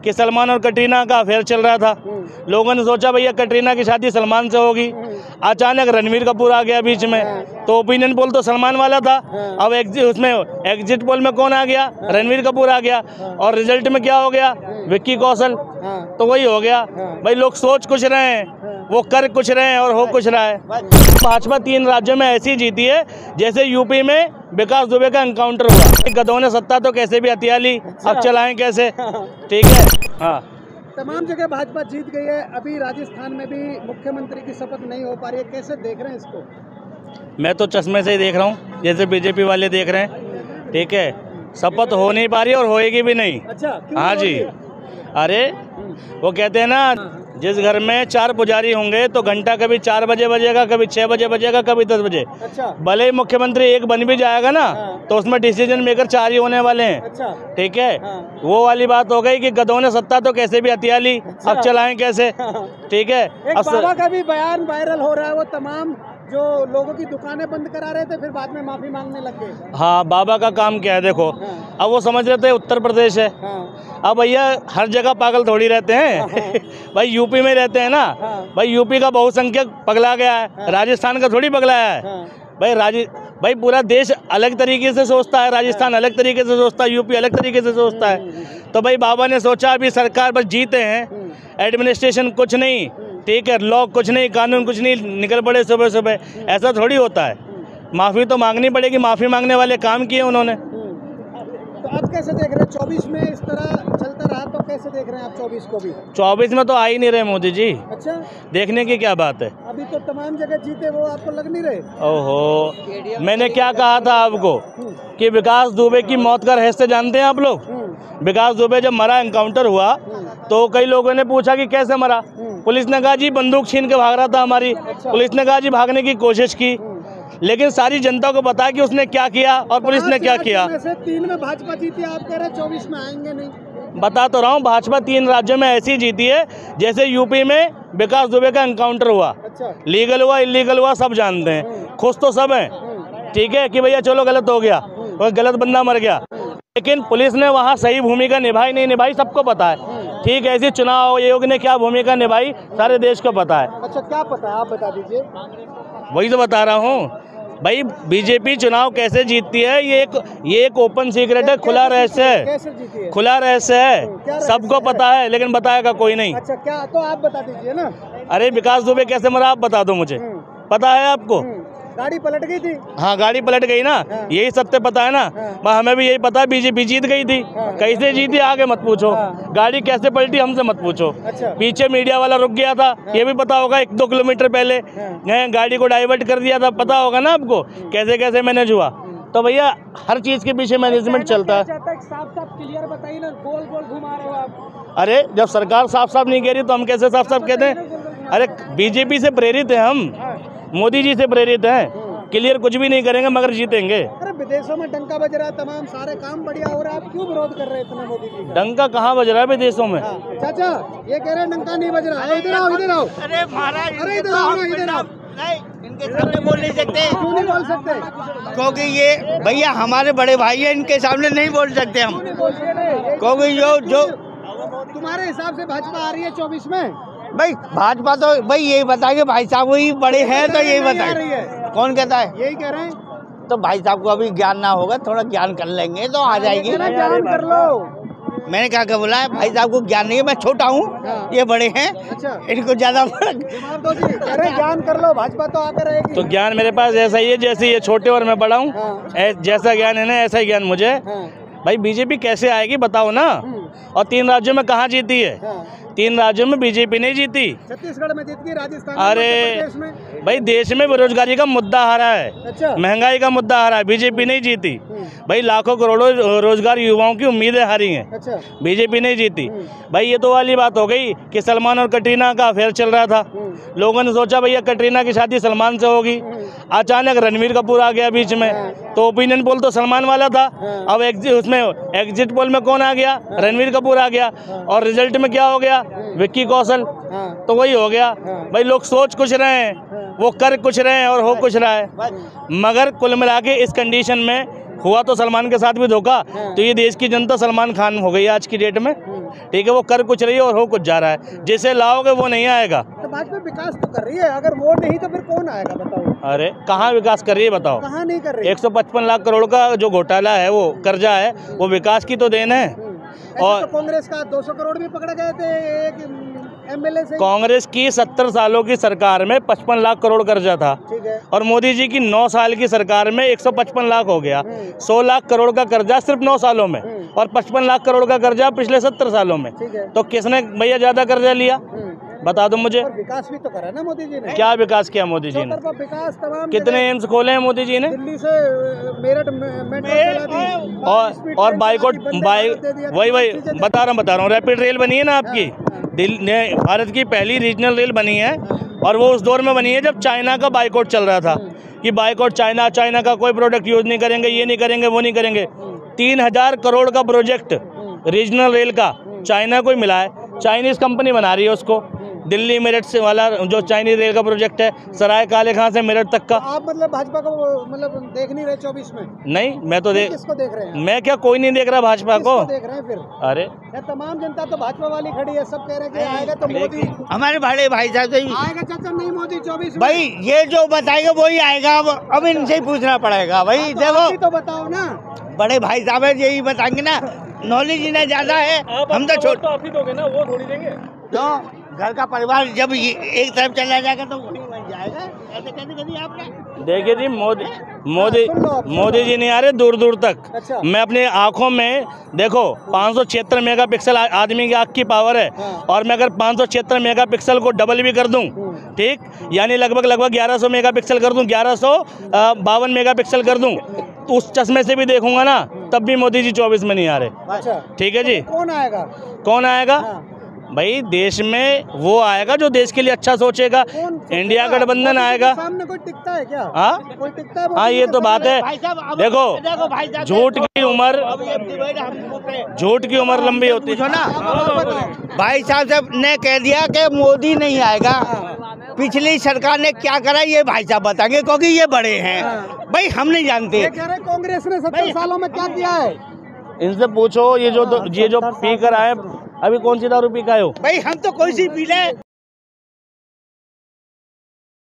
कि सलमान और कटरीना का अफेयर चल रहा था। लोगों ने सोचा भैया कटरीना की शादी सलमान से होगी, अचानक रणवीर कपूर आ गया बीच में, तो ओपिनियन पोल तो सलमान वाला था। अब उसमें एग्जिट पोल में कौन आ गया? रणवीर कपूर आ गया। और रिजल्ट में क्या हो गया? विक्की कौशल। तो वही हो गया भाई, लोग सोच कुछ रहे हैं, वो कर कुछ रहे हैं और हो कुछ रहा है। भाजपा 3 राज्यों में ऐसी जीती है जैसे यूपी में विकास दुबे का एनकाउंटर हुआ। गधों ने सत्ता तो कैसे भी हथिया ली, अब चलाएं कैसे? ठीक है। हाँ, तमाम जगह भाजपा जीत गई है, अभी राजस्थान में भी मुख्यमंत्री की शपथ नहीं हो पा रही है, कैसे देख रहे हैं इसको? मैं तो चश्मे से ही देख रहा हूँ, जैसे बीजेपी वाले देख रहे हैं। ठीक है, शपथ हो नहीं पा रही और होएगी भी नहीं। अच्छा, हाँ जी। अरे वो कहते हैं ना, जिस घर में 4 पुजारी होंगे तो घंटा कभी 4 बजे बजेगा, कभी 6 बजे बजेगा, कभी 10 बजे। अच्छा। भले ही मुख्यमंत्री एक बन भी जाएगा ना, तो उसमें डिसीजन मेकर 4 ही होने वाले हैं। अच्छा। ठीक है। वो वाली बात हो गई कि गधों ने सत्ता तो कैसे भी हथिया ली, अब चलाएं कैसे? ठीक है। एक बाबा का भी बयान वायरल हो रहा है, वो तमाम जो लोगों की दुकानें बंद करा रहे थे, फिर बाद में माफी मांगने लग गए। हाँ, बाबा का काम क्या है देखो। अब वो समझ रहे थे उत्तर प्रदेश है। अब भैया हर जगह पागल थोड़ी रहते हैं। भाई यूपी में रहते हैं ना, भाई यूपी का बहुसंख्यक पगला गया है, राजस्थान का थोड़ी पगलाया है। भाई पूरा देश अलग तरीके से सोचता है, राजस्थान अलग तरीके से सोचता है, यूपी अलग तरीके से सोचता है। तो भाई बाबा ने सोचा अभी सरकार बस जीते हैं, एडमिनिस्ट्रेशन कुछ नहीं, ठीक है, लॉ कुछ नहीं, कानून कुछ नहीं, निकल पड़े सुबह सुबह। ऐसा थोड़ी होता है, माफ़ी तो मांगनी पड़ेगी, माफ़ी मांगने वाले काम किए उन्होंने। तो आप कैसे देख रहे हैं 24 में इस तरह चलता रहा तो कैसे देख रहे हैं आप 24 को भी? 24 में तो आ ही नहीं रहे मोदी जी। अच्छा, देखने की क्या बात है? अभी तो तमाम जगह जीते, वो आपको लग नहीं रहे? ओहो, मैंने क्या कहा था आपको कि विकास दुबे की मौत का रहस्य जानते हैं आप लोग? विकास दुबे जब मरा, एनकाउंटर हुआ, तो कई लोगों ने पूछा कि कैसे मरा। पुलिस ने कहा जी बंदूक छीन के भाग रहा था हमारी। पुलिस ने कहा जी भागने की कोशिश की, लेकिन सारी जनता को पता कि उसने क्या किया और पुलिस ने क्या किया। 3 में भाजपा जीती, आप कह रहे 24 में आएंगे नहीं? बता तो रहा हूँ, भाजपा 3 राज्यों में ऐसी जीती है जैसे यूपी में विकास दुबे का एनकाउंटर हुआ। अच्छा। लीगल हुआ, इलीगल हुआ, सब जानते हैं, खुश तो सब हैं। ठीक है कि भैया चलो गलत हो गया और गलत बंदा मर गया, लेकिन पुलिस ने वहाँ सही भूमिका निभाई नहीं निभाई सबको पता है। ठीक है, ऐसी चुनाव आयोग ने क्या भूमिका निभाई सारे देश को पता है। अच्छा, क्या पता है आप बता दीजिए। वही तो बता रहा हूँ भाई, बीजेपी चुनाव कैसे जीतती है ये एक ओपन सीक्रेट है, खुला रहस्य है। कैसे जीती है? खुला रहस्य है, सबको पता है, लेकिन बताएगा कोई नहीं। अच्छा, क्या तो आप बता दीजिए ना। अरे विकास दुबे कैसे मरा आप बता दो मुझे, पता है आपको? गाड़ी पलट गई थी। हाँ, गाड़ी पलट गई ना, यही सत्य पता है ना। हमें भी यही पता है, बीजेपी जीत गई थी। कैसे जीती आगे मत पूछो, गाड़ी कैसे पलटी हमसे मत पूछो। अच्छा। पीछे मीडिया वाला रुक गया था, ये भी पता होगा, 1-2 किलोमीटर पहले गाड़ी को डाइवर्ट कर दिया था, पता होगा ना आपको कैसे कैसे मैनेज हुआ। तो भैया हर चीज के पीछे मैनेजमेंट चलता है। साफ क्लियर बताइए ना, गोल गोल घुमा रहे हो आप। अरे जब सरकार साफ साफ नहीं कह रही तो हम कैसे साफ साफ कहते हैं? अरे बीजेपी से प्रेरित है हम, मोदी जी से प्रेरित हैं, क्लियर कुछ भी नहीं करेंगे मगर जीतेंगे। अरे विदेशों में डंका बज रहा है, तमाम सारे काम बढ़िया हो रहा है, आप क्यों विरोध कर रहे हैं इतना मोदी जी का? डंका कहाँ बज रहा है विदेशों में? चाचा ये कह रहे हैं डंका नहीं बज रहा है। इधर आओ, इधर आओ। अरे महाराज, अरे इधर आओ, इधर आओ। नहीं, इनके सामने बोल नहीं सकते। क्यों नहीं बोल सकते? क्योंकि ये भैया हमारे बड़े भाई हैं, इनके सामने नहीं बोल सकते हम। क्योंकि जो तुम्हारे हिसाब से भाजपा आ रही है 24 में? भाई भाजपा तो भाई यही बताएंगे, भाई साहब वही बड़े हैं तो यही बताएंगे। कौन कहता है? यही कह रहे हैं। तो भाई साहब को अभी ज्ञान ना होगा, थोड़ा ज्ञान कर लेंगे तो आ जाएगी। ज्ञान कर लो। मैंने क्या बोला है, भाई साहब को ज्ञान नहीं है, मैं छोटा हूँ, ये बड़े हैं। अच्छा। इनको ज्यादा ज्ञान कर लो, भाजपा तो आकर रहेगी। तो ज्ञान मेरे पास ऐसा ही है जैसे ये छोटे और मैं बड़ा हूँ। जैसा ज्ञान है ना ऐसा ही ज्ञान मुझे। भाई बीजेपी कैसे आएगी बताओ ना। और 3 राज्यों में कहाँ जीती है? 3 राज्यों में बीजेपी नहीं जीती। छत्तीसगढ़ में जीत गई, राजस्थान। अरे भाई देश में बेरोजगारी का मुद्दा आ रहा है। अच्छा। महंगाई का मुद्दा आ रहा है, बीजेपी नहीं जीती। भाई लाखों करोड़ों रोजगार युवाओं की उम्मीदें हारी हैं। अच्छा। बीजेपी नहीं जीती। भाई ये तो वाली बात हो गई कि सलमान और कटरीना का अफेयर चल रहा था। लोगों ने सोचा भैया कटरीना की शादी सलमान से होगी, अचानक रणवीर कपूर आ गया बीच में, तो ओपिनियन पोल तो सलमान वाला था। अब उसमें एग्जिट पोल में कौन आ गया? रणवीर कपूर आ गया। और रिजल्ट में क्या हो गया? विक्की कौशल। तो वही हो गया भाई, लोग सोच कुछ रहे हैं, वो कर कुछ रहे हैं और हो कुछ रहा है। मगर कुल मिला के इस कंडीशन में हुआ तो सलमान के साथ भी धोखा, तो ये देश की जनता सलमान खान हो गई आज की डेट में। ठीक है, वो कर कुछ रही है और हो कुछ जा रहा है। जिसे लाओगे वो नहीं आएगा। तो भाजपा विकास तो कर रही है, अगर वो नहीं तो फिर कौन आएगा बताओ? अरे कहाँ विकास कर रही है बताओ? कहाँ नहीं कर रही? 155 लाख करोड़ का जो घोटाला है, वो कर्जा है, वो विकास की तो देन है। और तो कांग्रेस का 200 करोड़ भी पकड़े गए थे एक एमएलए से। कांग्रेस की 70 सालों की सरकार में 55 लाख करोड़ कर्जा था, ठीक है। और मोदी जी की 9 साल की सरकार में 155 लाख हो गया। 100 लाख करोड़ का कर्जा सिर्फ 9 सालों में, और 55 लाख करोड़ का कर्जा पिछले 70 सालों में। ठीक है। तो किसने भैया ज्यादा कर्जा लिया, बता दो मुझे। और विकास भी तो करा ना मोदी जी ने। क्या विकास किया मोदी जी ने? चौतरफा विकास तमाम कितने एम्स खोले हैं मोदी जी ने? दिल्ली से मेरठ मेट्रो चला दी, और बाइकआउट वही बता रहा हूँ रैपिड रेल बनी है ना आपकी, भारत की पहली रीजनल रेल बनी है, और वो उस दौर में बनी है जब चाइना का बाइकआउट चल रहा था कि बाइकआउट चाइना का कोई प्रोडक्ट यूज नहीं करेंगे, ये नहीं करेंगे, वो नहीं करेंगे। 3000 करोड़ का प्रोजेक्ट रीजनल रेल का चाइना को ही मिला है, चाइनीज कंपनी बना रही है उसको। दिल्ली मेरठ से वाला जो चाइनीज रेल का प्रोजेक्ट है, सराय काले खां से मेरठ तक का। आप मतलब भाजपा को मतलब देख नहीं रहे 24 में? नहीं, मैं तो किसको देख रहे हैं? मैं क्या, कोई नहीं देख रहा भाजपा को। देख रहे हैं फिर? अरे ये तमाम जनता तो भाजपा वाली खड़ी है, सब कह रहे हैं कि आएगा तो मोदी हमारे बड़े भाई साहब से आएगा। चाचा नहीं मोदी 24 में। भाई ये जो बताएगा वही आएगा। अब इनसे ही पूछना पड़ेगा भाई। तो देखो आप भी तो बताओ ना, बड़े भाई साहब है, यही बताएंगे ना। नॉलेज इन्हें ज्यादा है, हम तो छोटे। आप ही दोगे ना, वो थोड़ी देंगे। तो घर का परिवार जब एक तरफ चला जाएगा तो वही बन जाएगा। ऐसे कैसे करिए आपने? देखिए जी, मोदी जी नहीं आ रहे दूर दूर तक। अच्छा। मैं अपनी आंखों में देखो 576 मेगापिक्सल आदमी की आंख की पावर है, और मैं अगर 576 मेगापिक्सल को डबल भी कर दूं, ठीक, यानी लगभग 1100 मेगापिक्सल कर दूं, 1152 मेगापिक्सल कर दूं, तो उस चश्मे से भी देखूंगा ना, तब भी मोदी जी 24 में नहीं आ रहे। अच्छा, ठीक है जी। कौन आएगा? कौन आएगा? हाँ। भाई देश में वो आएगा जो देश के लिए अच्छा सोचेगा। इंडिया गठबंधन आएगा। सामने कोई टिकता है क्या? हाँ, कोई टिकता है? हाँ, ये तो बात है। देखो, झूठ की उम्र लंबी होती है ना। भाई साहब ने कह दिया कि मोदी नहीं आएगा। पिछली सरकार ने क्या करा ये भाई साहब बताएंगे, क्योंकि ये बड़े हैं। भाई हम नहीं जानते। ये कह रहे कांग्रेस ने 70 सालों में क्या किया है? इनसे पूछो। ये जो पी कर आए, अभी कौन सी दारू पी का हो? भाई हम तो कोई सी पी ले।